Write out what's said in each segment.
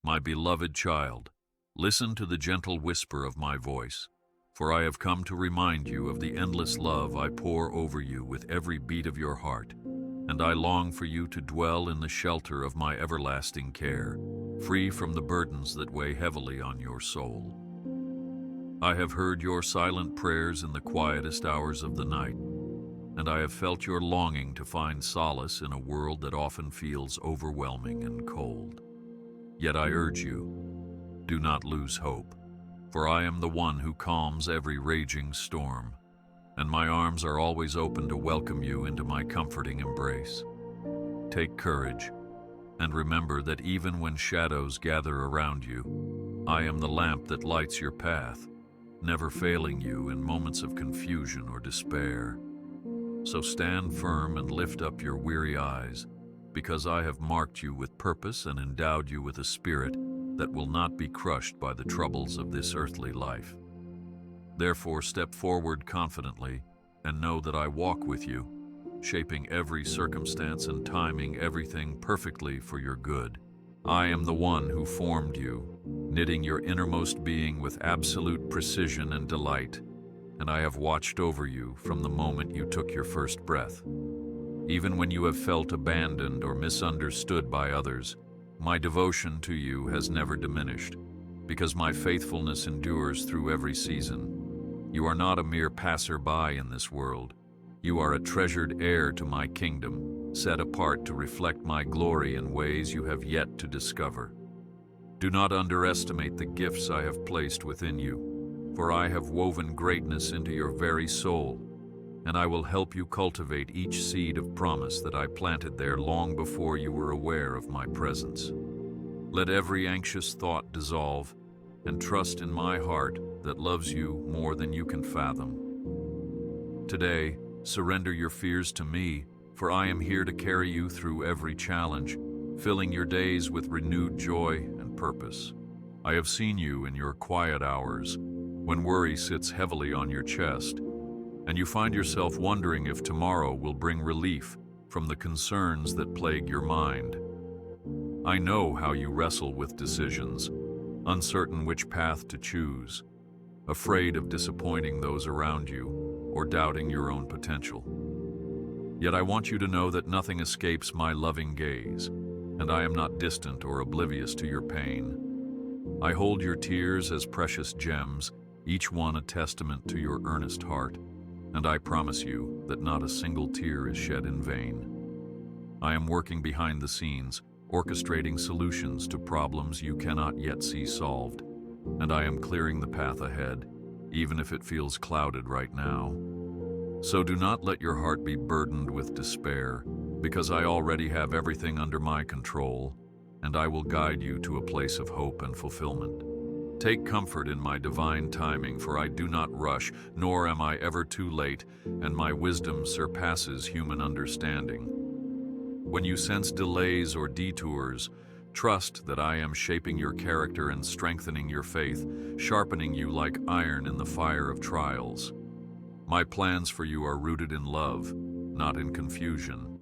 My beloved child, listen to the gentle whisper of my voice, for I have come to remind you of the endless love I pour over you with every beat of your heart, and I long for you to dwell in the shelter of my everlasting care, free from the burdens that weigh heavily on your soul. I have heard your silent prayers in the quietest hours of the night, and I have felt your longing to find solace in a world that often feels overwhelming and cold. Yet I urge you, do not lose hope, for I am the one who calms every raging storm, and my arms are always open to welcome you into my comforting embrace. Take courage, and remember that even when shadows gather around you, I am the lamp that lights your path, never failing you in moments of confusion or despair. So stand firm and lift up your weary eyes, because I have marked you with purpose and endowed you with a spirit that will not be crushed by the troubles of this earthly life. Therefore, step forward confidently and know that I walk with you, shaping every circumstance and timing everything perfectly for your good. I am the one who formed you, knitting your innermost being with absolute precision and delight, and I have watched over you from the moment you took your first breath. Even when you have felt abandoned or misunderstood by others, my devotion to you has never diminished, because my faithfulness endures through every season. You are not a mere passerby in this world. You are a treasured heir to my kingdom, set apart to reflect my glory in ways you have yet to discover. Do not underestimate the gifts I have placed within you, for I have woven greatness into your very soul, and I will help you cultivate each seed of promise that I planted there long before you were aware of my presence. Let every anxious thought dissolve, and trust in my heart that loves you more than you can fathom. Today, surrender your fears to me, for I am here to carry you through every challenge, filling your days with renewed joy and purpose. I have seen you in your quiet hours, when worry sits heavily on your chest, and you find yourself wondering if tomorrow will bring relief from the concerns that plague your mind. I know how you wrestle with decisions, uncertain which path to choose, afraid of disappointing those around you or doubting your own potential. Yet I want you to know that nothing escapes my loving gaze, and I am not distant or oblivious to your pain. I hold your tears as precious gems, each one a testament to your earnest heart, and I promise you that not a single tear is shed in vain. I am working behind the scenes, orchestrating solutions to problems you cannot yet see solved, and I am clearing the path ahead, even if it feels clouded right now. So do not let your heart be burdened with despair, because I already have everything under my control, and I will guide you to a place of hope and fulfillment. Take comfort in my divine timing, for I do not rush, nor am I ever too late, and my wisdom surpasses human understanding. When you sense delays or detours, trust that I am shaping your character and strengthening your faith, sharpening you like iron in the fire of trials. My plans for you are rooted in love, not in confusion,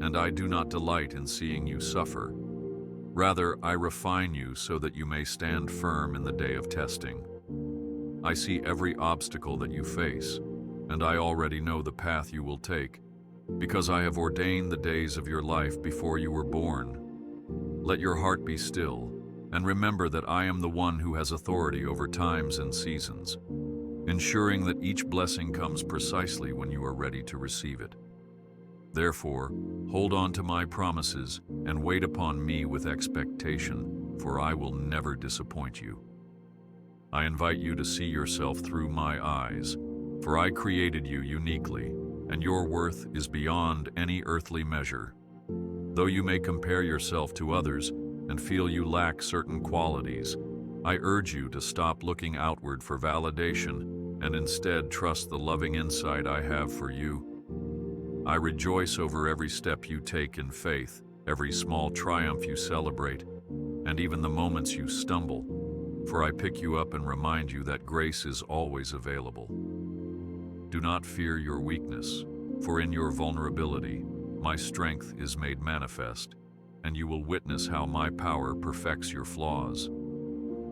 and I do not delight in seeing you suffer. Rather, I refine you so that you may stand firm in the day of testing. I see every obstacle that you face, and I already know the path you will take, because I have ordained the days of your life before you were born. Let your heart be still, and remember that I am the one who has authority over times and seasons, ensuring that each blessing comes precisely when you are ready to receive it. Therefore, hold on to my promises and wait upon me with expectation, for I will never disappoint you. I invite you to see yourself through my eyes, for I created you uniquely, and your worth is beyond any earthly measure. Though you may compare yourself to others and feel you lack certain qualities, I urge you to stop looking outward for validation and instead trust the loving insight I have for you. I rejoice over every step you take in faith, every small triumph you celebrate, and even the moments you stumble, for I pick you up and remind you that grace is always available. Do not fear your weakness, for in your vulnerability, my strength is made manifest, and you will witness how my power perfects your flaws.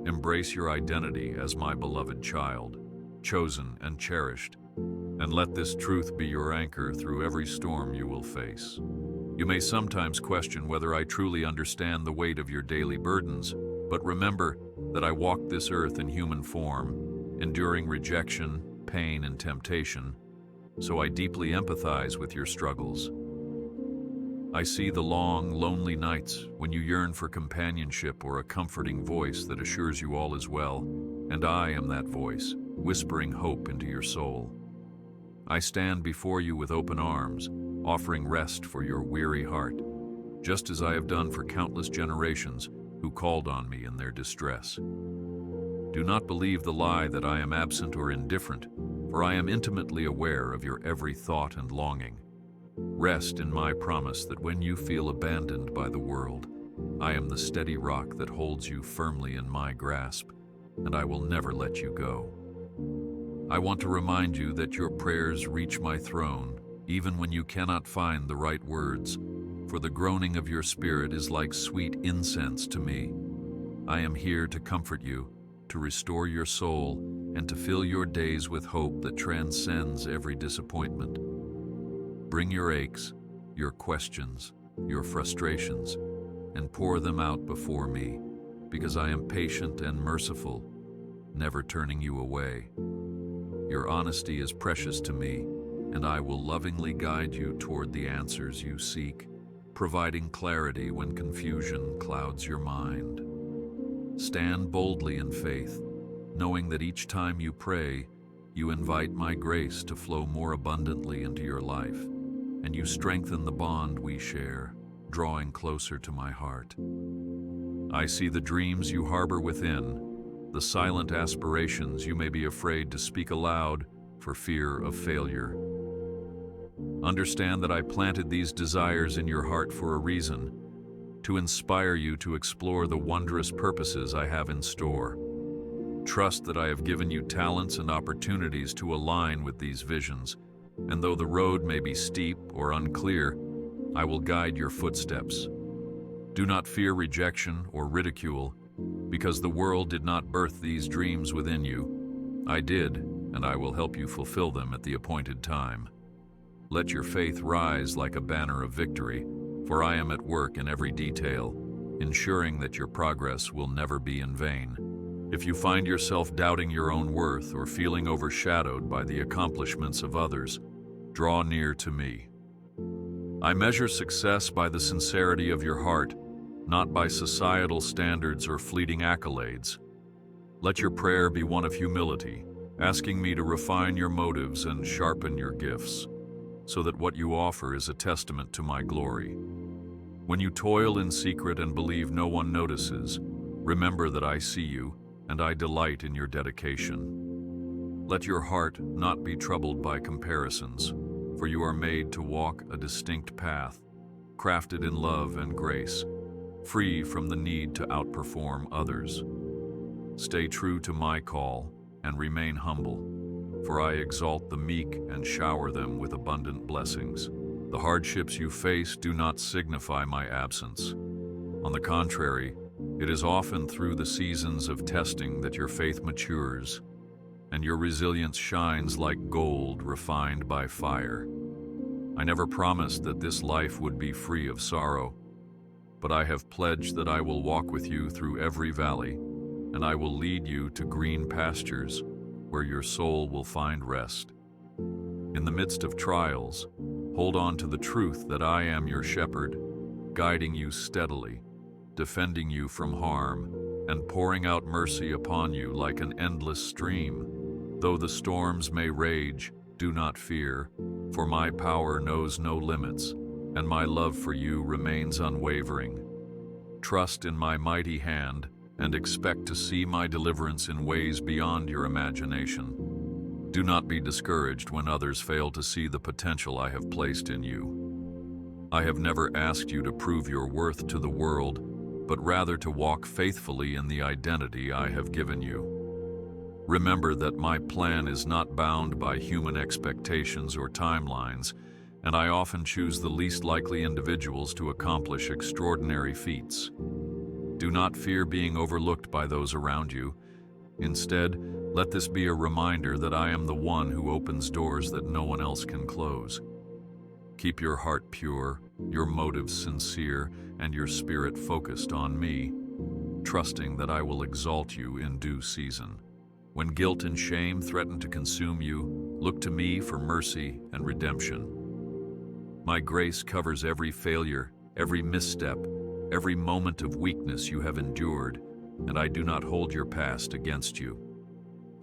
Embrace your identity as my beloved child, chosen and cherished, and let this truth be your anchor through every storm you will face. You may sometimes question whether I truly understand the weight of your daily burdens, but remember that I walked this earth in human form, enduring rejection, pain, and temptation, so I deeply empathize with your struggles. I see the long, lonely nights when you yearn for companionship or a comforting voice that assures you all is well, and I am that voice, whispering hope into your soul. I stand before you with open arms, offering rest for your weary heart, just as I have done for countless generations who called on me in their distress. Do not believe the lie that I am absent or indifferent, for I am intimately aware of your every thought and longing. Rest in my promise that when you feel abandoned by the world, I am the steady rock that holds you firmly in my grasp, and I will never let you go. I want to remind you that your prayers reach my throne, even when you cannot find the right words, for the groaning of your spirit is like sweet incense to me. I am here to comfort you, to restore your soul, and to fill your days with hope that transcends every disappointment. Bring your aches, your questions, your frustrations, and pour them out before me, because I am patient and merciful, never turning you away. Your honesty is precious to me, and I will lovingly guide you toward the answers you seek, providing clarity when confusion clouds your mind. Stand boldly in faith, knowing that each time you pray, you invite my grace to flow more abundantly into your life, and you strengthen the bond we share, drawing closer to my heart. I see the dreams you harbor within, the silent aspirations you may be afraid to speak aloud for fear of failure. Understand that I planted these desires in your heart for a reason, to inspire you to explore the wondrous purposes I have in store. Trust that I have given you talents and opportunities to align with these visions, and though the road may be steep or unclear, I will guide your footsteps. Do not fear rejection or ridicule, because the world did not birth these dreams within you. I did, and I will help you fulfill them at the appointed time. Let your faith rise like a banner of victory, for I am at work in every detail, ensuring that your progress will never be in vain. If you find yourself doubting your own worth or feeling overshadowed by the accomplishments of others, draw near to me. I measure success by the sincerity of your heart, not by societal standards or fleeting accolades. Let your prayer be one of humility, asking me to refine your motives and sharpen your gifts, so that what you offer is a testament to my glory. When you toil in secret and believe no one notices, remember that I see you, and I delight in your dedication. Let your heart not be troubled by comparisons, for you are made to walk a distinct path, crafted in love and grace, free from the need to outperform others. Stay true to my call and remain humble, for I exalt the meek and shower them with abundant blessings. The hardships you face do not signify my absence. On the contrary, it is often through the seasons of testing that your faith matures, and your resilience shines like gold refined by fire. I never promised that this life would be free of sorrow, but I have pledged that I will walk with you through every valley, and I will lead you to green pastures where your soul will find rest. In the midst of trials, hold on to the truth that I am your shepherd, guiding you steadily, defending you from harm, and pouring out mercy upon you like an endless stream. Though the storms may rage, do not fear, for my power knows no limits, and my love for you remains unwavering. Trust in my mighty hand, and expect to see my deliverance in ways beyond your imagination. Do not be discouraged when others fail to see the potential I have placed in you. I have never asked you to prove your worth to the world, but rather to walk faithfully in the identity I have given you. Remember that my plan is not bound by human expectations or timelines, and I often choose the least likely individuals to accomplish extraordinary feats. Do not fear being overlooked by those around you. Instead, let this be a reminder that I am the one who opens doors that no one else can close. Keep your heart pure, your motives sincere, and your spirit focused on me, trusting that I will exalt you in due season. When guilt and shame threaten to consume you, look to me for mercy and redemption. My grace covers every failure, every misstep, every moment of weakness you have endured, and I do not hold your past against you.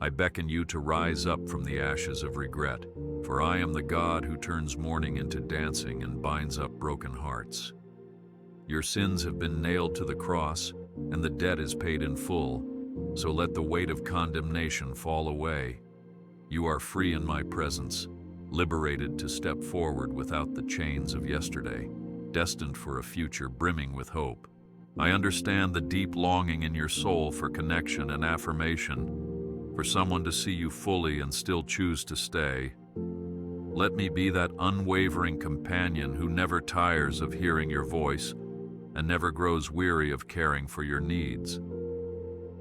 I beckon you to rise up from the ashes of regret, for I am the God who turns mourning into dancing and binds up broken hearts. Your sins have been nailed to the cross, and the debt is paid in full, so let the weight of condemnation fall away. You are free in my presence, liberated to step forward without the chains of yesterday, destined for a future brimming with hope. I understand the deep longing in your soul for connection and affirmation, for someone to see you fully and still choose to stay. Let me be that unwavering companion who never tires of hearing your voice and never grows weary of caring for your needs.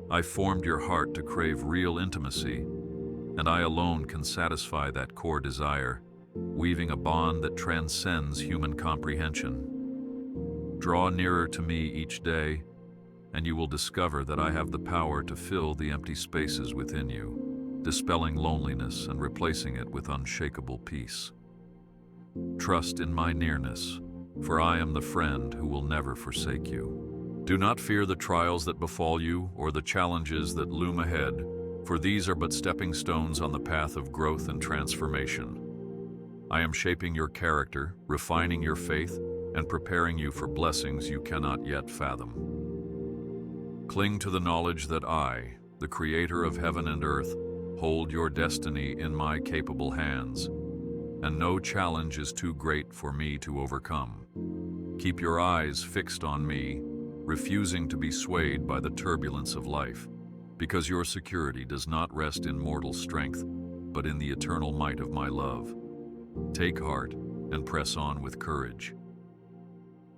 I formed your heart to crave real intimacy, and I alone can satisfy that core desire, weaving a bond that transcends human comprehension. Draw nearer to me each day, and you will discover that I have the power to fill the empty spaces within you, dispelling loneliness and replacing it with unshakable peace. Trust in my nearness, for I am the friend who will never forsake you. Do not fear the trials that befall you or the challenges that loom ahead, for these are but stepping stones on the path of growth and transformation. I am shaping your character, refining your faith, and preparing you for blessings you cannot yet fathom. Cling to the knowledge that I, the Creator of heaven and earth, hold your destiny in my capable hands, and no challenge is too great for me to overcome. Keep your eyes fixed on me, refusing to be swayed by the turbulence of life, because your security does not rest in mortal strength, but in the eternal might of my love. Take heart and press on with courage.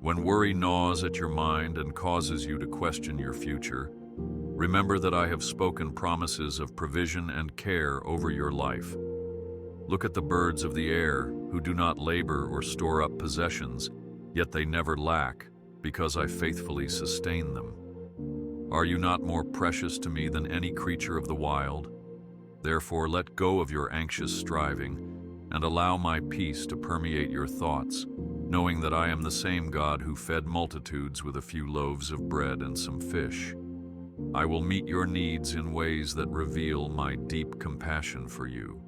When worry gnaws at your mind and causes you to question your future, remember that I have spoken promises of provision and care over your life. Look at the birds of the air, who do not labor or store up possessions, yet they never lack, because I faithfully sustain them. Are you not more precious to me than any creature of the wild? Therefore, let go of your anxious striving, and allow my peace to permeate your thoughts, knowing that I am the same God who fed multitudes with a few loaves of bread and some fish. I will meet your needs in ways that reveal my deep compassion for you.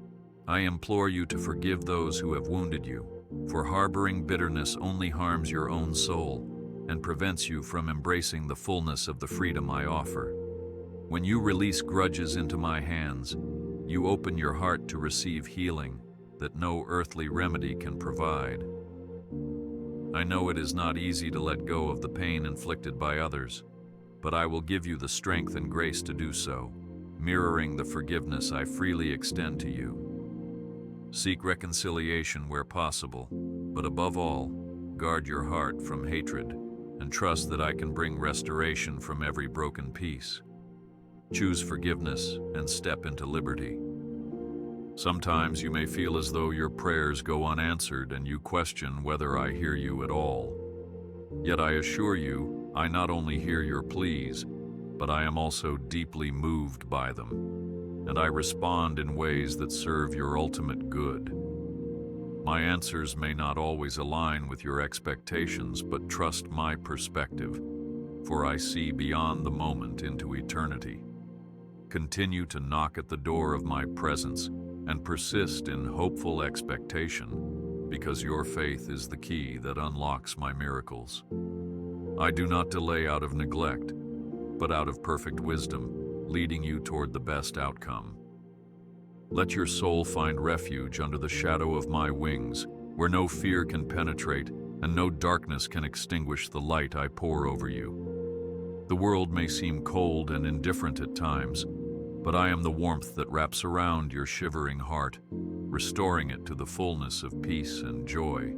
I implore you to forgive those who have wounded you, for harboring bitterness only harms your own soul and prevents you from embracing the fullness of the freedom I offer. When you release grudges into my hands, you open your heart to receive healing that no earthly remedy can provide. I know it is not easy to let go of the pain inflicted by others, but I will give you the strength and grace to do so, mirroring the forgiveness I freely extend to you. Seek reconciliation where possible, but above all, guard your heart from hatred and trust that I can bring restoration from every broken piece. Choose forgiveness and step into liberty. Sometimes you may feel as though your prayers go unanswered and you question whether I hear you at all. Yet I assure you, I not only hear your pleas, but I am also deeply moved by them, and I respond in ways that serve your ultimate good. My answers may not always align with your expectations, but trust my perspective, for I see beyond the moment into eternity. Continue to knock at the door of my presence and persist in hopeful expectation, because your faith is the key that unlocks my miracles. I do not delay out of neglect, but out of perfect wisdom, leading you toward the best outcome. Let your soul find refuge under the shadow of my wings, where no fear can penetrate and no darkness can extinguish the light I pour over you. The world may seem cold and indifferent at times, but I am the warmth that wraps around your shivering heart, restoring it to the fullness of peace and joy.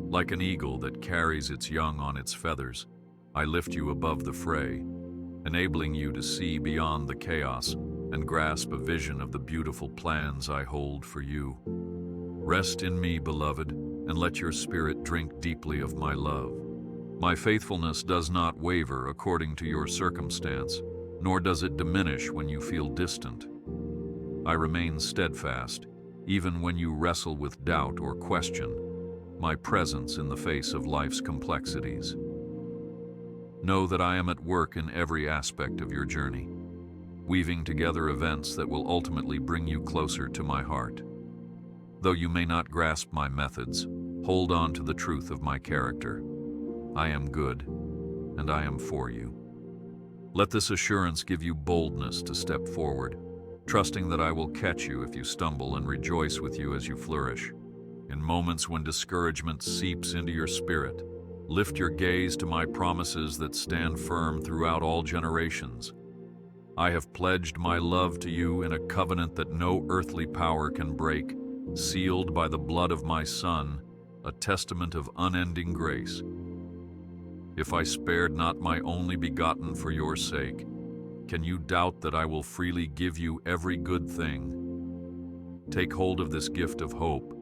Like an eagle that carries its young on its feathers, I lift you above the fray, enabling you to see beyond the chaos and grasp a vision of the beautiful plans I hold for you. Rest in me, beloved, and let your spirit drink deeply of my love. My faithfulness does not waver according to your circumstance, nor does it diminish when you feel distant. I remain steadfast, even when you wrestle with doubt or question my presence in the face of life's complexities. Know that I am at work in every aspect of your journey, weaving together events that will ultimately bring you closer to my heart. Though you may not grasp my methods, hold on to the truth of my character. I am good, and I am for you. Let this assurance give you boldness to step forward, trusting that I will catch you if you stumble and rejoice with you as you flourish. In moments when discouragement seeps into your spirit, lift your gaze to my promises that stand firm throughout all generations. I have pledged my love to you in a covenant that no earthly power can break, sealed by the blood of my Son, a testament of unending grace. If I spared not my only begotten for your sake, can you doubt that I will freely give you every good thing? Take hold of this gift of hope,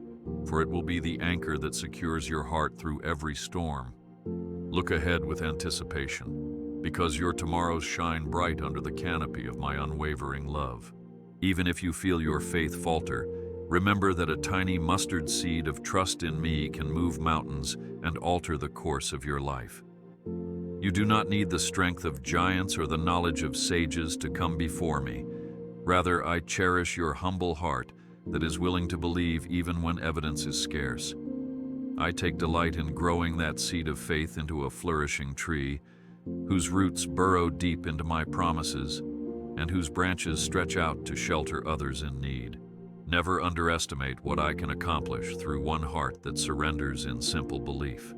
for it will be the anchor that secures your heart through every storm. Look ahead with anticipation, because your tomorrows shine bright under the canopy of my unwavering love. Even if you feel your faith falter, remember that a tiny mustard seed of trust in me can move mountains and alter the course of your life. You do not need the strength of giants or the knowledge of sages to come before me. Rather, I cherish your humble heart that is willing to believe even when evidence is scarce. I take delight in growing that seed of faith into a flourishing tree, whose roots burrow deep into my promises and whose branches stretch out to shelter others in need. Never underestimate what I can accomplish through one heart that surrenders in simple belief.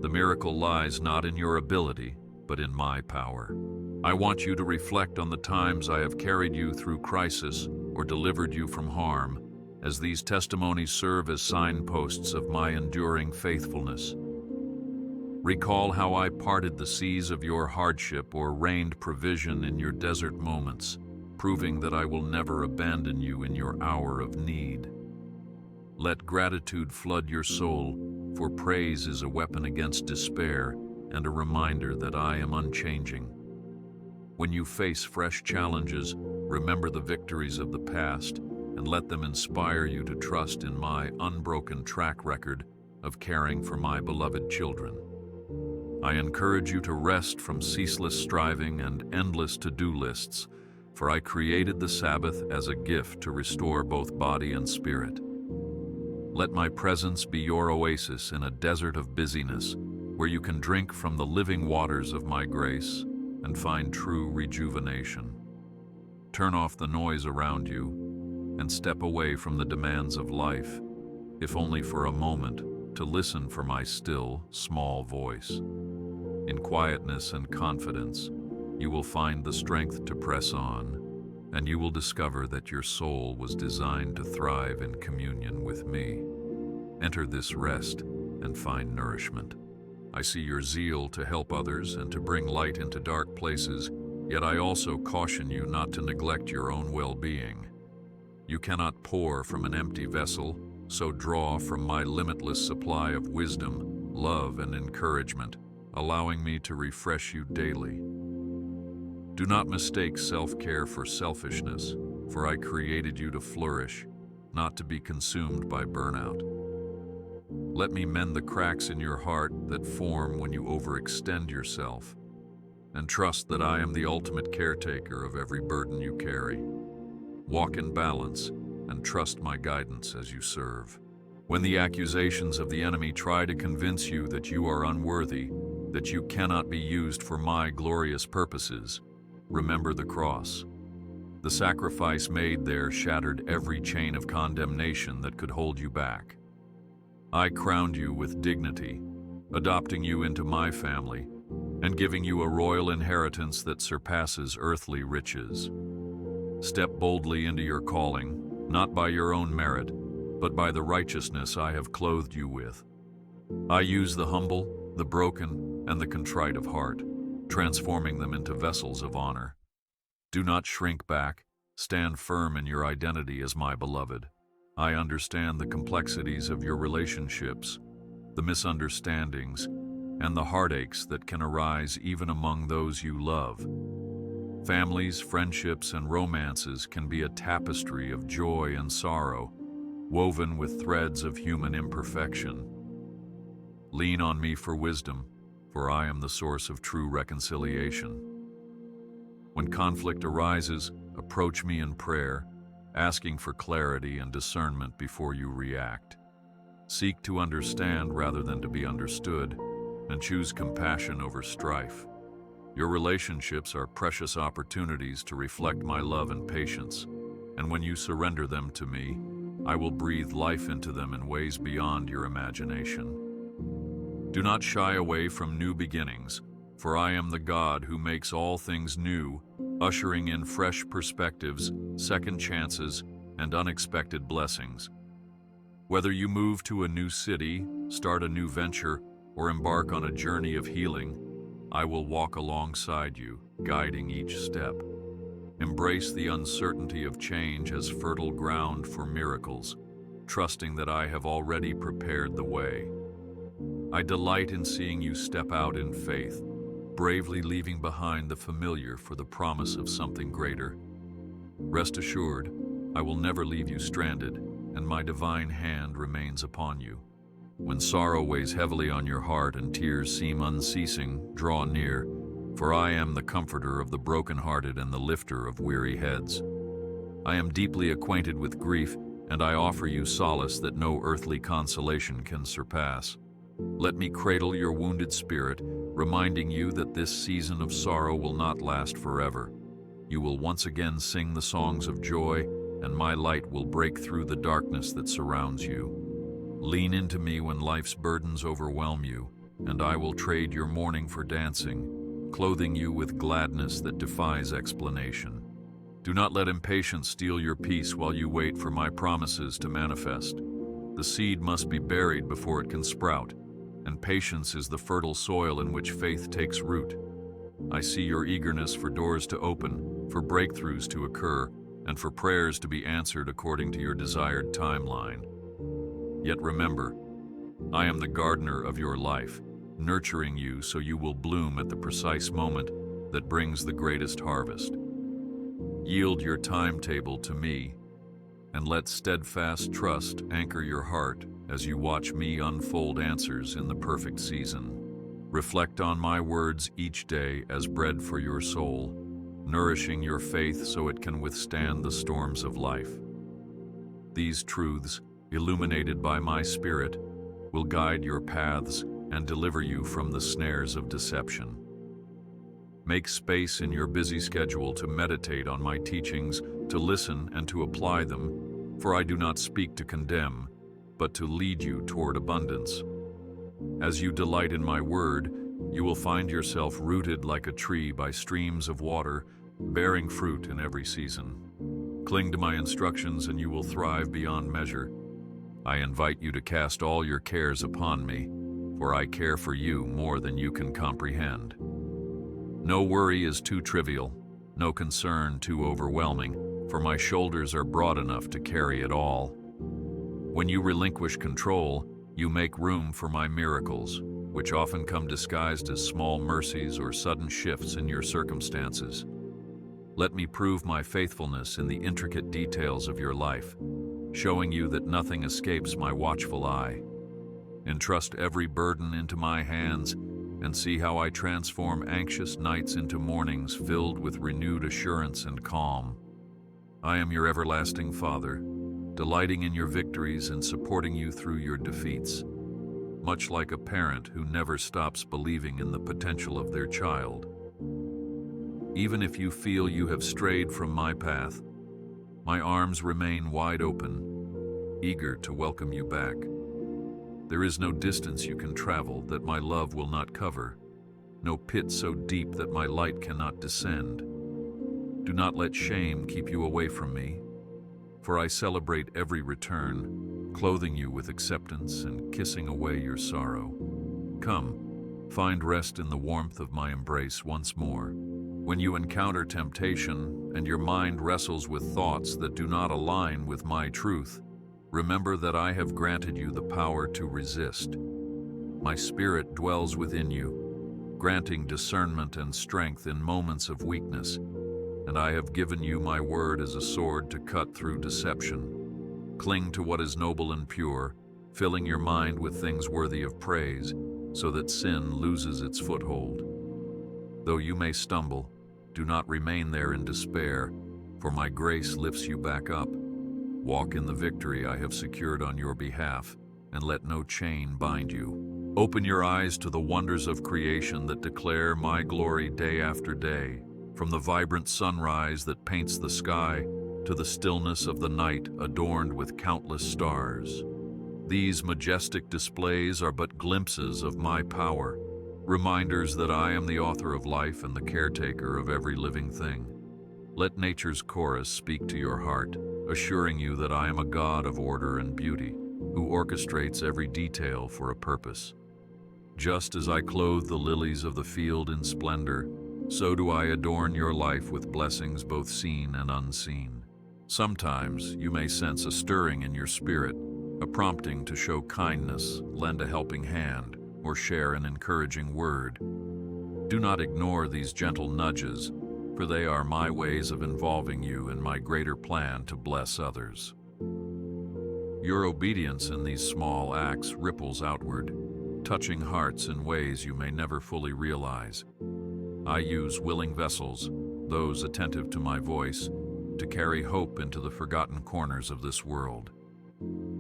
The miracle lies not in your ability, but in my power. I want you to reflect on the times I have carried you through crisis or delivered you from harm, as these testimonies serve as signposts of my enduring faithfulness. Recall how I parted the seas of your hardship or rained provision in your desert moments, proving that I will never abandon you in your hour of need. Let gratitude flood your soul, for praise is a weapon against despair and a reminder that I am unchanging. When you face fresh challenges, remember the victories of the past and let them inspire you to trust in my unbroken track record of caring for my beloved children. I encourage you to rest from ceaseless striving and endless to-do lists, for I created the Sabbath as a gift to restore both body and spirit. Let my presence be your oasis in a desert of busyness, where you can drink from the living waters of my grace and find true rejuvenation. Turn off the noise around you and step away from the demands of life, if only for a moment, to listen for my still, small voice. In quietness and confidence, you will find the strength to press on, and you will discover that your soul was designed to thrive in communion with me. Enter this rest and find nourishment. I see your zeal to help others and to bring light into dark places, yet I also caution you not to neglect your own well-being. You cannot pour from an empty vessel, so draw from my limitless supply of wisdom, love, and encouragement, allowing me to refresh you daily. Do not mistake self-care for selfishness, for I created you to flourish, not to be consumed by burnout. Let me mend the cracks in your heart that form when you overextend yourself, and trust that I am the ultimate caretaker of every burden you carry. Walk in balance and trust my guidance as you serve. When the accusations of the enemy try to convince you that you are unworthy, that you cannot be used for my glorious purposes, remember the cross. The sacrifice made there shattered every chain of condemnation that could hold you back. I crowned you with dignity, adopting you into my family, and giving you a royal inheritance that surpasses earthly riches. Step boldly into your calling, not by your own merit, but by the righteousness I have clothed you with. I use the humble, the broken, and the contrite of heart, transforming them into vessels of honor. Do not shrink back. Stand firm in your identity as my beloved. I understand the complexities of your relationships, the misunderstandings, and the heartaches that can arise even among those you love. Families, friendships, and romances can be a tapestry of joy and sorrow, woven with threads of human imperfection. Lean on me for wisdom, for I am the source of true reconciliation. When conflict arises, approach me in prayer, asking for clarity and discernment before you react. Seek to understand rather than to be understood, and choose compassion over strife. Your relationships are precious opportunities to reflect my love and patience, and when you surrender them to me, I will breathe life into them in ways beyond your imagination. Do not shy away from new beginnings, for I am the God who makes all things new, ushering in fresh perspectives, second chances, and unexpected blessings. Whether you move to a new city, start a new venture, or embark on a journey of healing, I will walk alongside you, guiding each step. Embrace the uncertainty of change as fertile ground for miracles, trusting that I have already prepared the way. I delight in seeing you step out in faith, bravely leaving behind the familiar for the promise of something greater. Rest assured, I will never leave you stranded, and my divine hand remains upon you. When sorrow weighs heavily on your heart and tears seem unceasing, draw near, for I am the comforter of the brokenhearted and the lifter of weary heads. I am deeply acquainted with grief, and I offer you solace that no earthly consolation can surpass. Let me cradle your wounded spirit, reminding you that this season of sorrow will not last forever. You will once again sing the songs of joy, and my light will break through the darkness that surrounds you. Lean into me when life's burdens overwhelm you, and I will trade your mourning for dancing, clothing you with gladness that defies explanation. Do not let impatience steal your peace while you wait for my promises to manifest. The seed must be buried before it can sprout, and patience is the fertile soil in which faith takes root. I see your eagerness for doors to open, for breakthroughs to occur, and for prayers to be answered according to your desired timeline. Yet remember, I am the gardener of your life, nurturing you so you will bloom at the precise moment that brings the greatest harvest. Yield your timetable to me, and let steadfast trust anchor your heart as you watch me unfold answers in the perfect season. Reflect on my words each day as bread for your soul, nourishing your faith so it can withstand the storms of life. These truths, illuminated by my Spirit, will guide your paths and deliver you from the snares of deception. Make space in your busy schedule to meditate on my teachings, to listen and to apply them, for I do not speak to condemn, but to lead you toward abundance. As you delight in my word, you will find yourself rooted like a tree by streams of water, bearing fruit in every season. Cling to my instructions and you will thrive beyond measure. I invite you to cast all your cares upon me, for I care for you more than you can comprehend. No worry is too trivial, no concern too overwhelming, for my shoulders are broad enough to carry it all. When you relinquish control, you make room for my miracles, which often come disguised as small mercies or sudden shifts in your circumstances. Let me prove my faithfulness in the intricate details of your life, showing you that nothing escapes my watchful eye. Entrust every burden into my hands and see how I transform anxious nights into mornings filled with renewed assurance and calm. I am your everlasting Father, delighting in your victories and supporting you through your defeats, much like a parent who never stops believing in the potential of their child. Even if you feel you have strayed from my path, my arms remain wide open, eager to welcome you back. There is no distance you can travel that my love will not cover, no pit so deep that my light cannot descend. Do not let shame keep you away from me, For I celebrate every return, clothing you with acceptance and kissing away your sorrow. Come, find rest in the warmth of my embrace once more. When you encounter temptation and your mind wrestles with thoughts that do not align with my truth, remember that I have granted you the power to resist. My spirit dwells within you, granting discernment and strength in moments of weakness, and I have given you my word as a sword to cut through deception. Cling to what is noble and pure, filling your mind with things worthy of praise, so that sin loses its foothold. Though you may stumble, do not remain there in despair, for my grace lifts you back up. Walk in the victory I have secured on your behalf, and let no chain bind you. Open your eyes to the wonders of creation that declare my glory day after day, from the vibrant sunrise that paints the sky to the stillness of the night adorned with countless stars. These majestic displays are but glimpses of my power, reminders that I am the author of life and the caretaker of every living thing. Let nature's chorus speak to your heart, assuring you that I am a God of order and beauty, who orchestrates every detail for a purpose. Just as I clothe the lilies of the field in splendor, so do I adorn your life with blessings both seen and unseen. Sometimes you may sense a stirring in your spirit, a prompting to show kindness, lend a helping hand, or share an encouraging word. Do not ignore these gentle nudges, for they are my ways of involving you in my greater plan to bless others. Your obedience in these small acts ripples outward, touching hearts in ways you may never fully realize. I use willing vessels, those attentive to my voice, to carry hope into the forgotten corners of this world.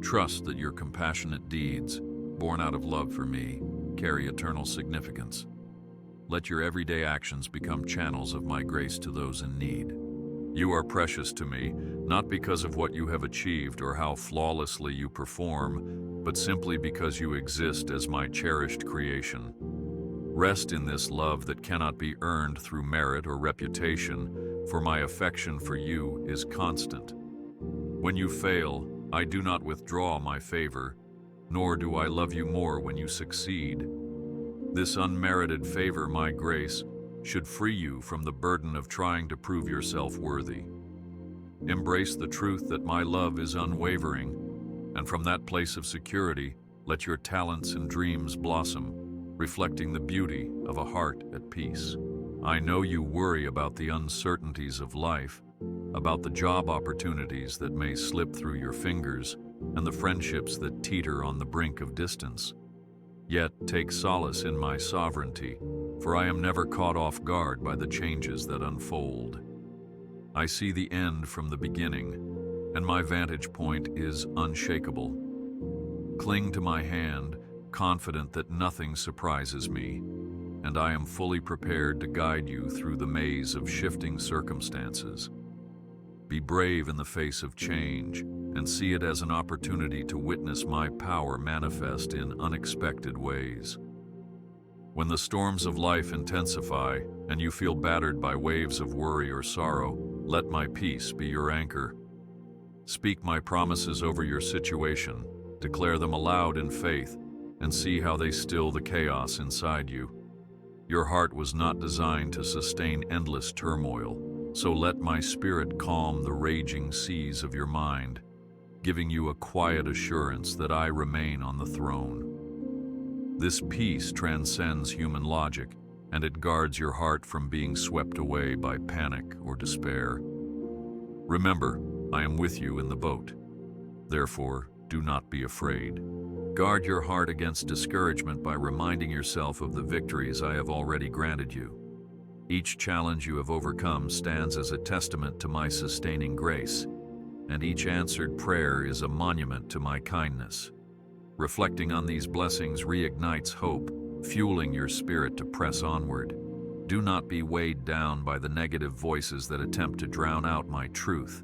Trust that your compassionate deeds, born out of love for me, carry eternal significance. Let your everyday actions become channels of my grace to those in need. You are precious to me, not because of what you have achieved or how flawlessly you perform, but simply because you exist as my cherished creation. Rest in this love that cannot be earned through merit or reputation, for my affection for you is constant. When you fail, I do not withdraw my favor, nor do I love you more when you succeed. This unmerited favor, my grace, should free you from the burden of trying to prove yourself worthy. Embrace the truth that my love is unwavering, and from that place of security, let your talents and dreams blossom, reflecting the beauty of a heart at peace. I know you worry about the uncertainties of life, about the job opportunities that may slip through your fingers, and the friendships that teeter on the brink of distance. Yet take solace in my sovereignty, for I am never caught off guard by the changes that unfold. I see the end from the beginning, and my vantage point is unshakable. Cling to my hand, confident that nothing surprises me, and I am fully prepared to guide you through the maze of shifting circumstances. Be brave in the face of change, and see it as an opportunity to witness my power manifest in unexpected ways. When the storms of life intensify, and you feel battered by waves of worry or sorrow, let my peace be your anchor. Speak my promises over your situation, declare them aloud in faith, and see how they still the chaos inside you. Your heart was not designed to sustain endless turmoil, so let my spirit calm the raging seas of your mind, giving you a quiet assurance that I remain on the throne. This peace transcends human logic, and it guards your heart from being swept away by panic or despair. Remember, I am with you in the boat. Therefore, do not be afraid. Guard your heart against discouragement by reminding yourself of the victories I have already granted you. Each challenge you have overcome stands as a testament to my sustaining grace, and each answered prayer is a monument to my kindness. Reflecting on these blessings reignites hope, fueling your spirit to press onward. Do not be weighed down by the negative voices that attempt to drown out my truth.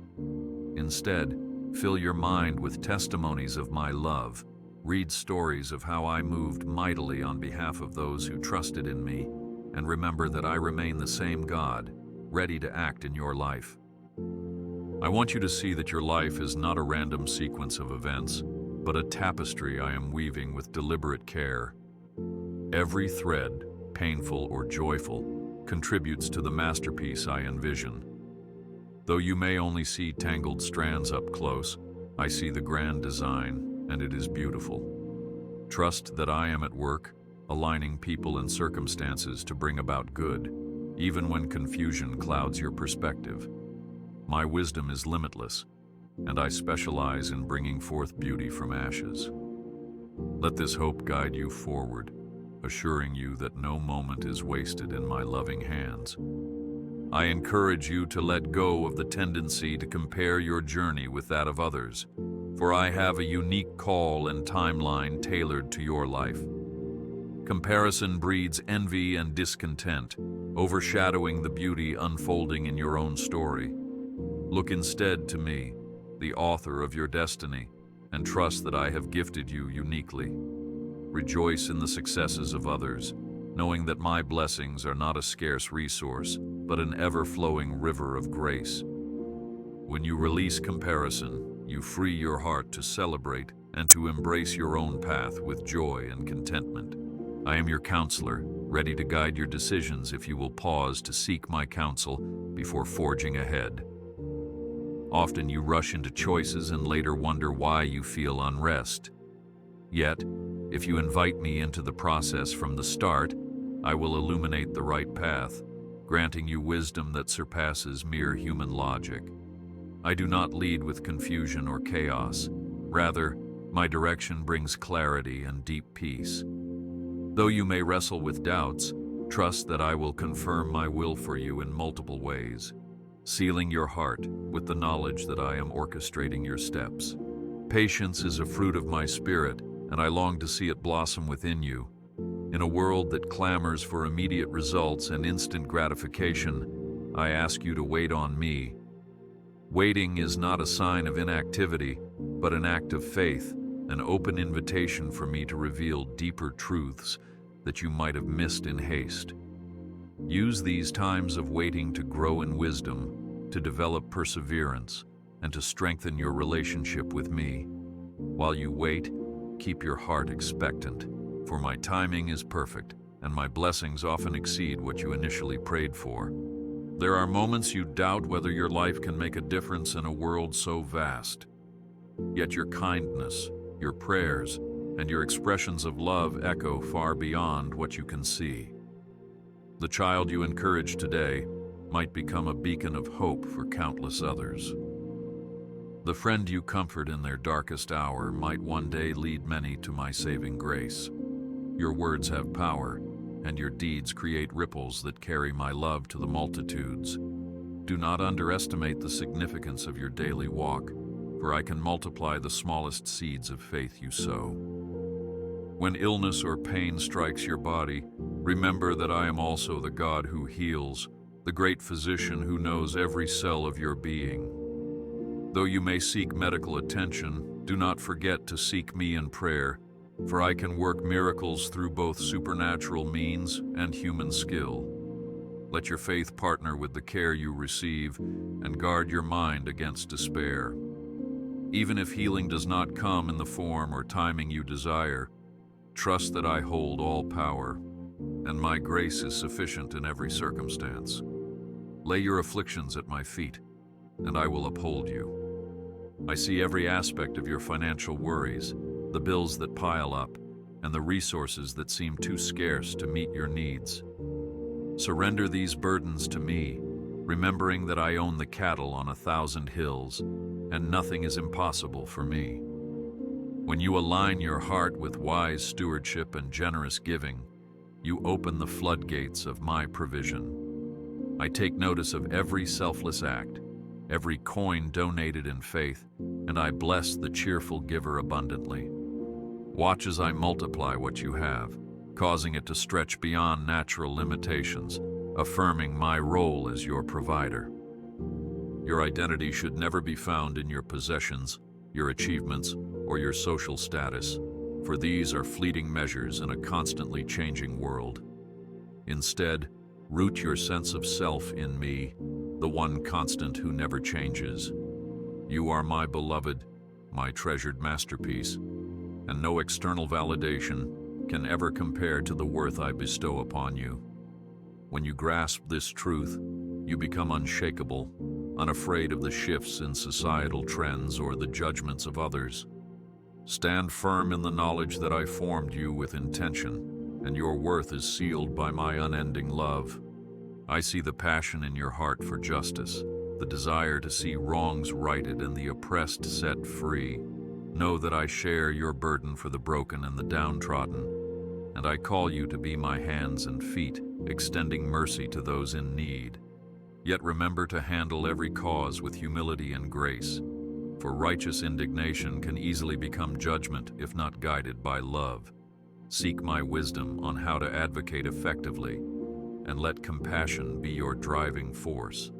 Instead, fill your mind with testimonies of my love. Read stories of how I moved mightily on behalf of those who trusted in me, and remember that I remain the same God, ready to act in your life. I want you to see that your life is not a random sequence of events, but a tapestry I am weaving with deliberate care. Every thread, painful or joyful, contributes to the masterpiece I envision. Though you may only see tangled strands up close, I see the grand design, and it is beautiful. Trust that I am at work, aligning people and circumstances to bring about good, even when confusion clouds your perspective. My wisdom is limitless, and I specialize in bringing forth beauty from ashes. Let this hope guide you forward, assuring you that no moment is wasted in my loving hands. I encourage you to let go of the tendency to compare your journey with that of others, for I have a unique call and timeline tailored to your life. Comparison breeds envy and discontent, overshadowing the beauty unfolding in your own story. Look instead to me, the author of your destiny, and trust that I have gifted you uniquely. Rejoice in the successes of others, knowing that my blessings are not a scarce resource, but an ever-flowing river of grace. When you release comparison, you free your heart to celebrate and to embrace your own path with joy and contentment. I am your counselor, ready to guide your decisions if you will pause to seek my counsel before forging ahead. Often you rush into choices and later wonder why you feel unrest. Yet, if you invite me into the process from the start, I will illuminate the right path, granting you wisdom that surpasses mere human logic. I do not lead with confusion or chaos. Rather, my direction brings clarity and deep peace. Though you may wrestle with doubts, trust that I will confirm my will for you in multiple ways, sealing your heart with the knowledge that I am orchestrating your steps. Patience is a fruit of my spirit, and I long to see it blossom within you. In a world that clamors for immediate results and instant gratification, I ask you to wait on me. Waiting is not a sign of inactivity, but an act of faith, an open invitation for me to reveal deeper truths that you might have missed in haste. Use these times of waiting to grow in wisdom, to develop perseverance, and to strengthen your relationship with me. While you wait, keep your heart expectant, for my timing is perfect, and my blessings often exceed what you initially prayed for. There are moments you doubt whether your life can make a difference in a world so vast. Yet your kindness, your prayers, and your expressions of love echo far beyond what you can see. The child you encourage today might become a beacon of hope for countless others. The friend you comfort in their darkest hour might one day lead many to my saving grace. Your words have power, and your deeds create ripples that carry my love to the multitudes. Do not underestimate the significance of your daily walk, for I can multiply the smallest seeds of faith you sow. When illness or pain strikes your body, remember that I am also the God who heals, the great physician who knows every cell of your being. Though you may seek medical attention, do not forget to seek me in prayer, for I can work miracles through both supernatural means and human skill. Let your faith partner with the care you receive and guard your mind against despair. Even if healing does not come in the form or timing you desire, trust that I hold all power, and my grace is sufficient in every circumstance. Lay your afflictions at my feet, and I will uphold you. I see every aspect of your financial worries, the bills that pile up, and the resources that seem too scarce to meet your needs. Surrender these burdens to me, remembering that I own the cattle on 1,000 hills, and nothing is impossible for me. When you align your heart with wise stewardship and generous giving, you open the floodgates of my provision. I take notice of every selfless act, every coin donated in faith, and I bless the cheerful giver abundantly. Watch as I multiply what you have, causing it to stretch beyond natural limitations, affirming my role as your provider. Your identity should never be found in your possessions, your achievements, or your social status, for these are fleeting measures in a constantly changing world. Instead, root your sense of self in me, the one constant who never changes. You are my beloved, my treasured masterpiece, and no external validation can ever compare to the worth I bestow upon you. When you grasp this truth, you become unshakable, unafraid of the shifts in societal trends or the judgments of others. Stand firm in the knowledge that I formed you with intention, and your worth is sealed by my unending love. I see the passion in your heart for justice, the desire to see wrongs righted and the oppressed set free. Know that I share your burden for the broken and the downtrodden, and I call you to be my hands and feet, extending mercy to those in need. Yet remember to handle every cause with humility and grace, for righteous indignation can easily become judgment if not guided by love. Seek my wisdom on how to advocate effectively, and let compassion be your driving force.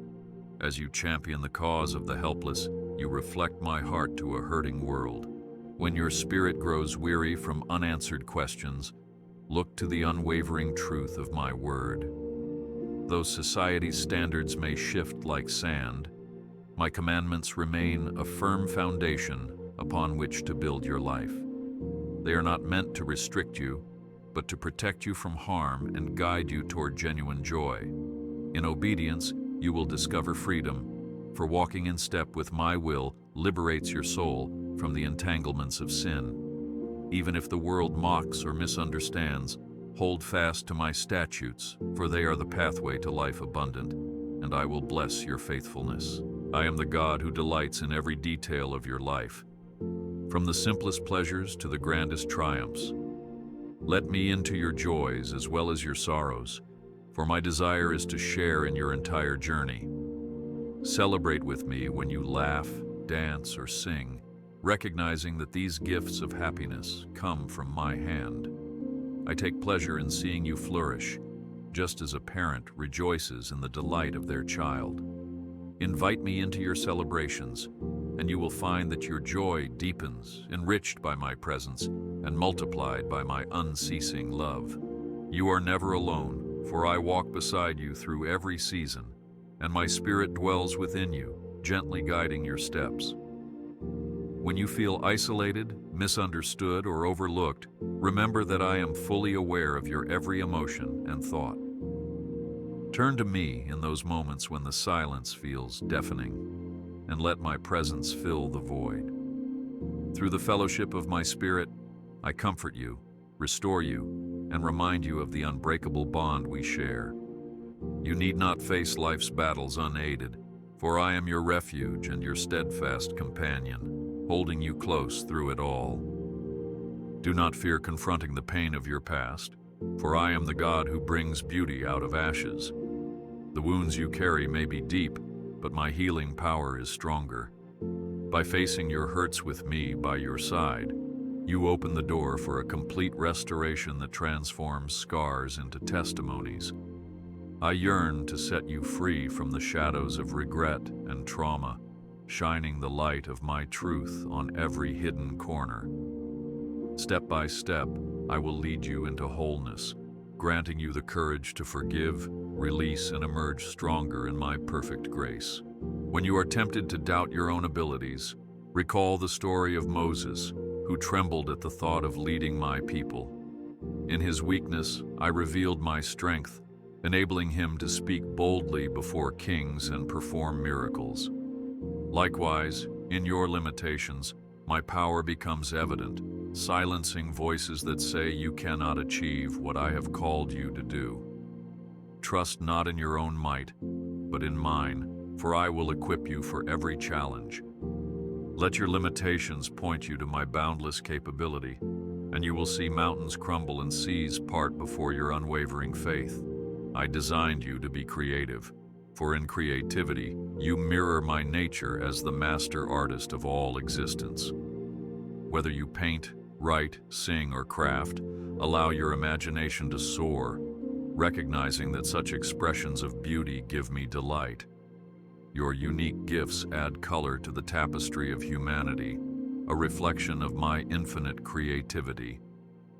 As you champion the cause of the helpless, you reflect my heart to a hurting world. When your spirit grows weary from unanswered questions, look to the unwavering truth of my word. Though society's standards may shift like sand, my commandments remain a firm foundation upon which to build your life. They are not meant to restrict you, but to protect you from harm and guide you toward genuine joy. In obedience, you will discover freedom, for walking in step with my will liberates your soul from the entanglements of sin. Even if the world mocks or misunderstands, hold fast to my statutes, for they are the pathway to life abundant, and I will bless your faithfulness. I am the God who delights in every detail of your life, from the simplest pleasures to the grandest triumphs. Let me into your joys as well as your sorrows, for my desire is to share in your entire journey. Celebrate with me when you laugh, dance, or sing, recognizing that these gifts of happiness come from my hand. I take pleasure in seeing you flourish, just as a parent rejoices in the delight of their child. Invite me into your celebrations, and you will find that your joy deepens, enriched by my presence, and multiplied by my unceasing love. You are never alone, for I walk beside you through every season, and my spirit dwells within you, gently guiding your steps. When you feel isolated, misunderstood, or overlooked, remember that I am fully aware of your every emotion and thought. Turn to me in those moments when the silence feels deafening, and let my presence fill the void. Through the fellowship of my spirit, I comfort you, restore you, and remind you of the unbreakable bond we share. You need not face life's battles unaided, for I am your refuge and your steadfast companion, holding you close through it all. Do not fear confronting the pain of your past, for I am the God who brings beauty out of ashes. The wounds you carry may be deep, but my healing power is stronger. By facing your hurts with me by your side, you open the door for a complete restoration that transforms scars into testimonies. I yearn to set you free from the shadows of regret and trauma, shining the light of my truth on every hidden corner. Step by step, I will lead you into wholeness, granting you the courage to forgive, release, and emerge stronger in my perfect grace. When you are tempted to doubt your own abilities, recall the story of Moses, who trembled at the thought of leading my people. In his weakness, I revealed my strength, enabling him to speak boldly before kings and perform miracles. Likewise, in your limitations, my power becomes evident, silencing voices that say you cannot achieve what I have called you to do. Trust not in your own might, but in mine, for I will equip you for every challenge. Let your limitations point you to my boundless capability, and you will see mountains crumble and seas part before your unwavering faith. I designed you to be creative, for in creativity, you mirror my nature as the master artist of all existence. Whether you paint, write, sing, or craft, allow your imagination to soar, recognizing that such expressions of beauty give me delight. Your unique gifts add color to the tapestry of humanity, a reflection of my infinite creativity.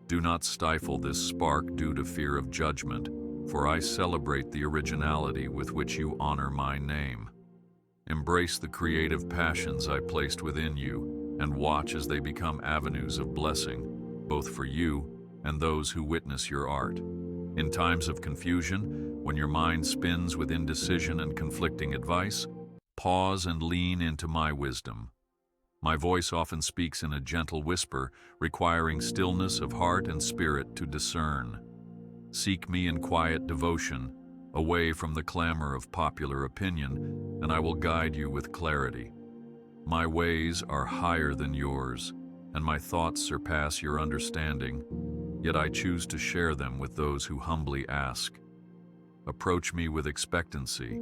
Do not stifle this spark due to fear of judgment, for I celebrate the originality with which you honor my name. Embrace the creative passions I placed within you and watch as they become avenues of blessing, both for you and those who witness your art. In times of confusion, when your mind spins with indecision and conflicting advice, pause and lean into my wisdom. My voice often speaks in a gentle whisper, requiring stillness of heart and spirit to discern. Seek me in quiet devotion, away from the clamor of popular opinion, and I will guide you with clarity. My ways are higher than yours, and my thoughts surpass your understanding, yet I choose to share them with those who humbly ask. Approach me with expectancy,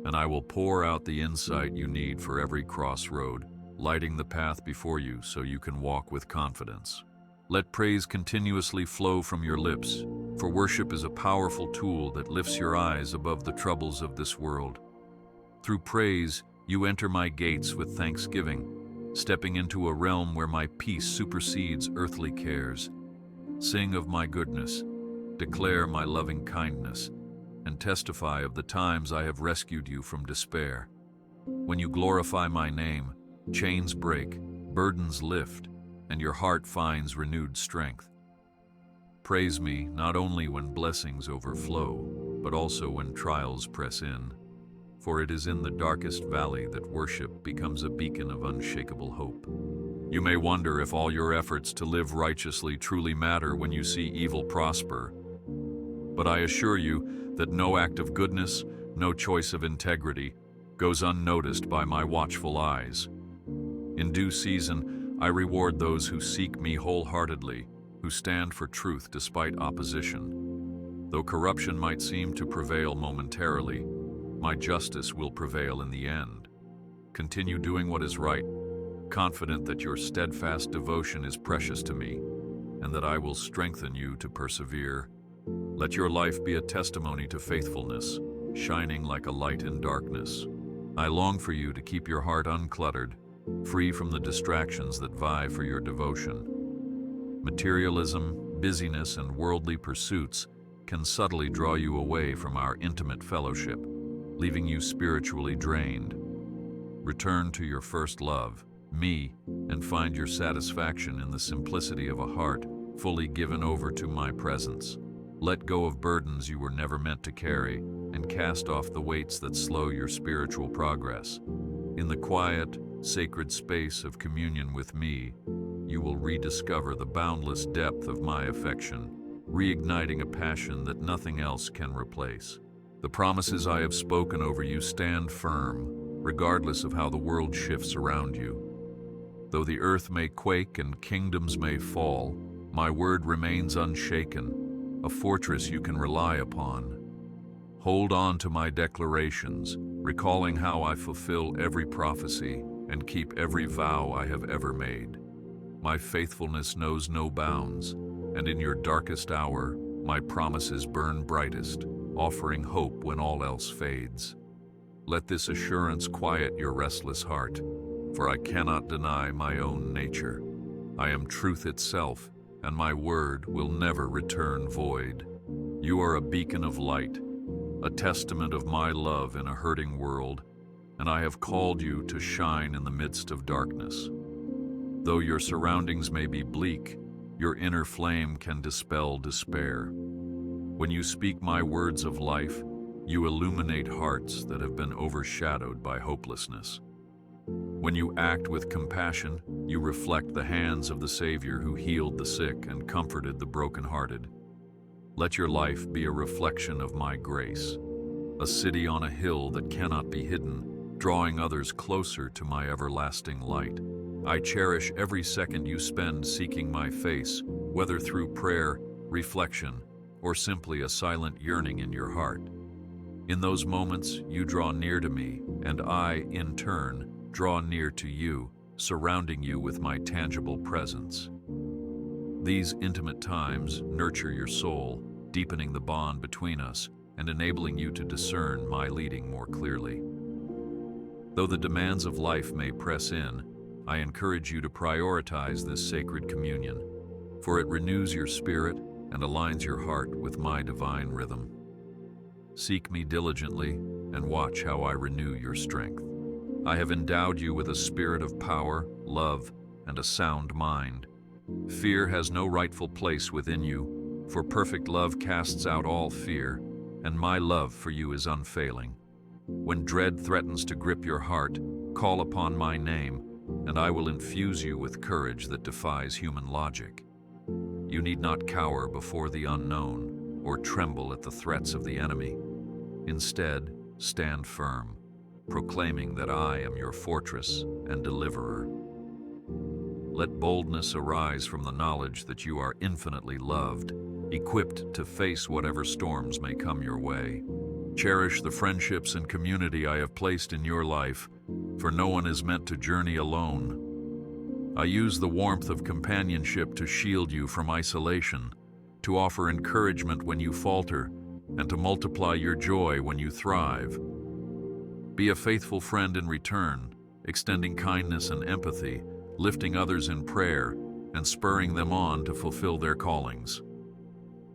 and I will pour out the insight you need for every crossroad, lighting the path before you so you can walk with confidence. Let praise continuously flow from your lips, for worship is a powerful tool that lifts your eyes above the troubles of this world. Through praise, you enter my gates with thanksgiving, stepping into a realm where my peace supersedes earthly cares. Sing of my goodness, declare my loving kindness, and testify of the times I have rescued you from despair. When you glorify my name, chains break, burdens lift, and your heart finds renewed strength. Praise me not only when blessings overflow, but also when trials press in, for it is in the darkest valley that worship becomes a beacon of unshakable hope. You may wonder if all your efforts to live righteously truly matter when you see evil prosper, but I assure you that no act of goodness, no choice of integrity, goes unnoticed by my watchful eyes. In due season, I reward those who seek me wholeheartedly, who stand for truth despite opposition. Though corruption might seem to prevail momentarily, my justice will prevail in the end. Continue doing what is right, confident that your steadfast devotion is precious to me, and that I will strengthen you to persevere. Let your life be a testimony to faithfulness, shining like a light in darkness. I long for you to keep your heart uncluttered, free from the distractions that vie for your devotion. Materialism, busyness, and worldly pursuits can subtly draw you away from our intimate fellowship, leaving you spiritually drained. Return to your first love, me, and find your satisfaction in the simplicity of a heart fully given over to my presence. Let go of burdens you were never meant to carry, and cast off the weights that slow your spiritual progress. In the quiet, sacred space of communion with me, you will rediscover the boundless depth of my affection, reigniting a passion that nothing else can replace. The promises I have spoken over you stand firm, regardless of how the world shifts around you. Though the earth may quake and kingdoms may fall, my word remains unshaken, a fortress you can rely upon. Hold on to my declarations, recalling how I fulfill every prophecy and keep every vow I have ever made. My faithfulness knows no bounds, and in your darkest hour, my promises burn brightest, offering hope when all else fades. Let this assurance quiet your restless heart, for I cannot deny my own nature. I am truth itself, and my word will never return void. You are a beacon of light, a testament of my love in a hurting world, and I have called you to shine in the midst of darkness. Though your surroundings may be bleak, your inner flame can dispel despair. When you speak my words of life, you illuminate hearts that have been overshadowed by hopelessness. When you act with compassion, you reflect the hands of the Savior who healed the sick and comforted the brokenhearted. Let your life be a reflection of my grace, a city on a hill that cannot be hidden, drawing others closer to my everlasting light. I cherish every second you spend seeking my face, whether through prayer, reflection, or simply a silent yearning in your heart. In those moments, you draw near to me, and I, in turn, draw near to you, surrounding you with my tangible presence. These intimate times nurture your soul, deepening the bond between us and enabling you to discern my leading more clearly. Though the demands of life may press in, I encourage you to prioritize this sacred communion, for it renews your spirit and aligns your heart with my divine rhythm. Seek me diligently and watch how I renew your strength. I have endowed you with a spirit of power, love, and a sound mind. Fear has no rightful place within you, for perfect love casts out all fear, and my love for you is unfailing. When dread threatens to grip your heart, call upon my name, and I will infuse you with courage that defies human logic. You need not cower before the unknown or tremble at the threats of the enemy. Instead, stand firm, proclaiming that I am your fortress and deliverer. Let boldness arise from the knowledge that you are infinitely loved, equipped to face whatever storms may come your way. Cherish the friendships and community I have placed in your life, for no one is meant to journey alone. I use the warmth of companionship to shield you from isolation, to offer encouragement when you falter, and to multiply your joy when you thrive. Be a faithful friend in return, extending kindness and empathy, lifting others in prayer, and spurring them on to fulfill their callings.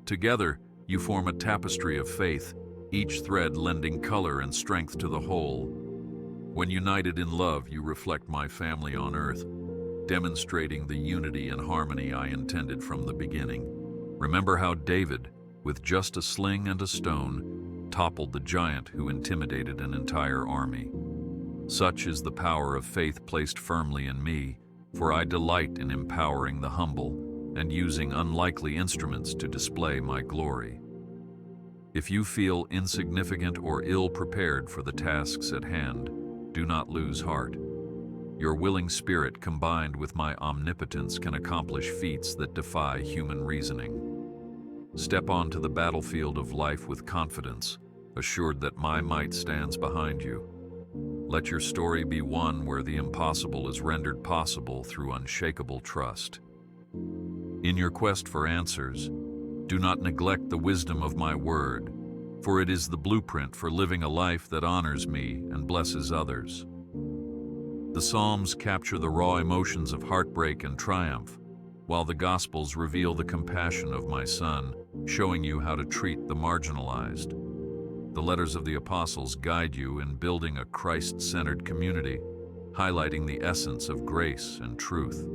Together, you form a tapestry of faith, each thread lending color and strength to the whole. When united in love, you reflect my family on earth, demonstrating the unity and harmony I intended from the beginning. Remember how David, with just a sling and a stone, toppled the giant who intimidated an entire army. Such is the power of faith placed firmly in me, for I delight in empowering the humble and using unlikely instruments to display my glory. If you feel insignificant or ill-prepared for the tasks at hand, do not lose heart. Your willing spirit combined with my omnipotence can accomplish feats that defy human reasoning. Step onto the battlefield of life with confidence, assured that my might stands behind you. Let your story be one where the impossible is rendered possible through unshakable trust. In your quest for answers, do not neglect the wisdom of my word, for it is the blueprint for living a life that honors me and blesses others. The Psalms capture the raw emotions of heartbreak and triumph, while the Gospels reveal the compassion of my Son, showing you how to treat the marginalized. The letters of the apostles guide you in building a Christ-centered community, highlighting the essence of grace and truth.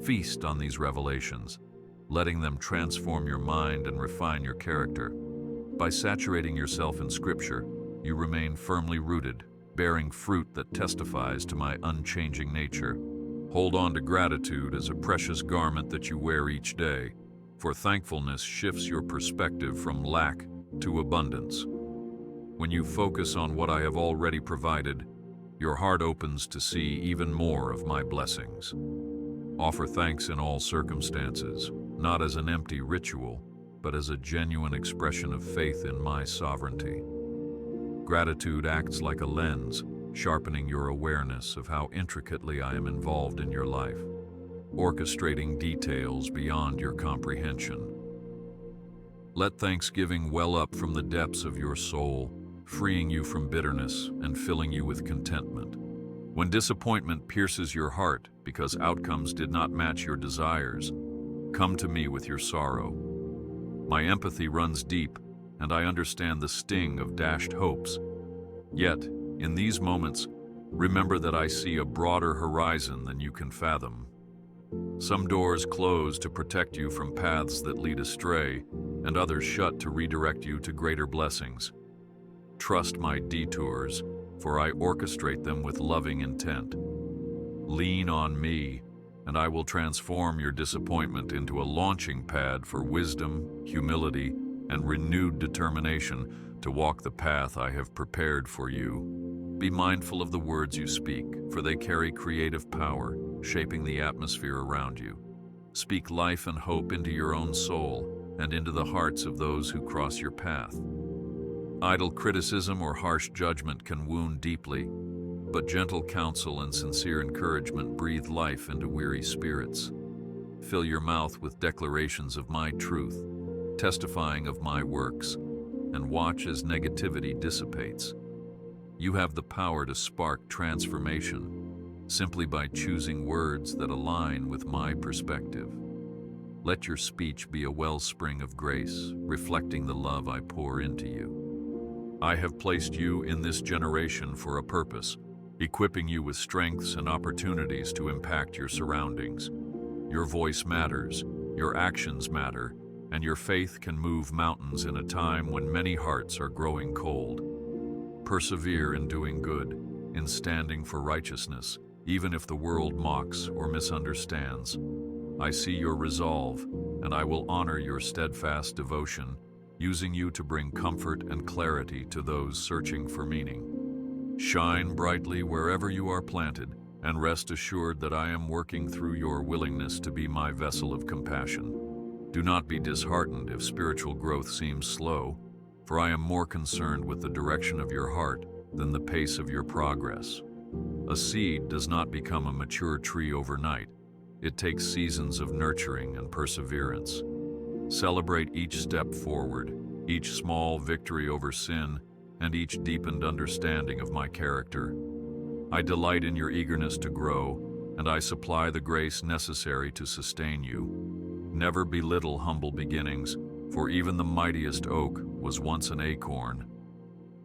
Feast on these revelations, letting them transform your mind and refine your character. By saturating yourself in Scripture, you remain firmly rooted, bearing fruit that testifies to my unchanging nature. Hold on to gratitude as a precious garment that you wear each day, for thankfulness shifts your perspective from lack to abundance. When you focus on what I have already provided, your heart opens to see even more of my blessings. Offer thanks in all circumstances, not as an empty ritual, but as a genuine expression of faith in my sovereignty. Gratitude acts like a lens, sharpening your awareness of how intricately I am involved in your life, orchestrating details beyond your comprehension. Let thanksgiving well up from the depths of your soul, freeing you from bitterness and filling you with contentment. When disappointment pierces your heart because outcomes did not match your desires, come to me with your sorrow. My empathy runs deep, and I understand the sting of dashed hopes. Yet, in these moments, remember that I see a broader horizon than you can fathom. Some doors close to protect you from paths that lead astray, and others shut to redirect you to greater blessings. Trust my detours, for I orchestrate them with loving intent. Lean on me, and I will transform your disappointment into a launching pad for wisdom, humility, and renewed determination to walk the path I have prepared for you. Be mindful of the words you speak, for they carry creative power, shaping the atmosphere around you. Speak life and hope into your own soul and into the hearts of those who cross your path. Idle criticism or harsh judgment can wound deeply, but gentle counsel and sincere encouragement breathe life into weary spirits. Fill your mouth with declarations of my truth, testifying of my works, and watch as negativity dissipates. You have the power to spark transformation simply by choosing words that align with my perspective. Let your speech be a wellspring of grace, reflecting the love I pour into you. I have placed you in this generation for a purpose, equipping you with strengths and opportunities to impact your surroundings. Your voice matters, your actions matter, and your faith can move mountains in a time when many hearts are growing cold. Persevere in doing good, in standing for righteousness, even if the world mocks or misunderstands. I see your resolve, and I will honor your steadfast devotion, using you to bring comfort and clarity to those searching for meaning. Shine brightly wherever you are planted, and rest assured that I am working through your willingness to be my vessel of compassion. Do not be disheartened if spiritual growth seems slow, for I am more concerned with the direction of your heart than the pace of your progress. A seed does not become a mature tree overnight. It takes seasons of nurturing and perseverance. Celebrate each step forward, each small victory over sin, and each deepened understanding of my character. I delight in your eagerness to grow, and I supply the grace necessary to sustain you. Never belittle humble beginnings, for even the mightiest oak was once an acorn.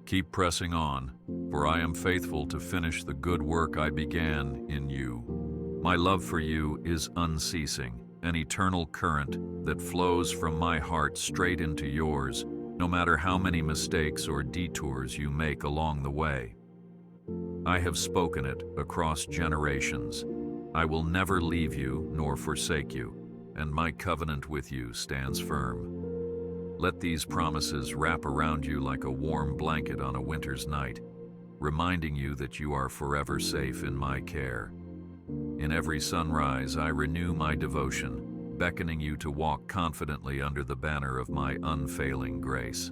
Keep pressing on, for I am faithful to finish the good work I began in you. My love for you is unceasing, an eternal current that flows from my heart straight into yours, no matter how many mistakes or detours you make along the way. I have spoken it across generations. I will never leave you nor forsake you, and my covenant with you stands firm. Let these promises wrap around you like a warm blanket on a winter's night, reminding you that you are forever safe in my care. In every sunrise, I renew my devotion, beckoning you to walk confidently under the banner of my unfailing grace.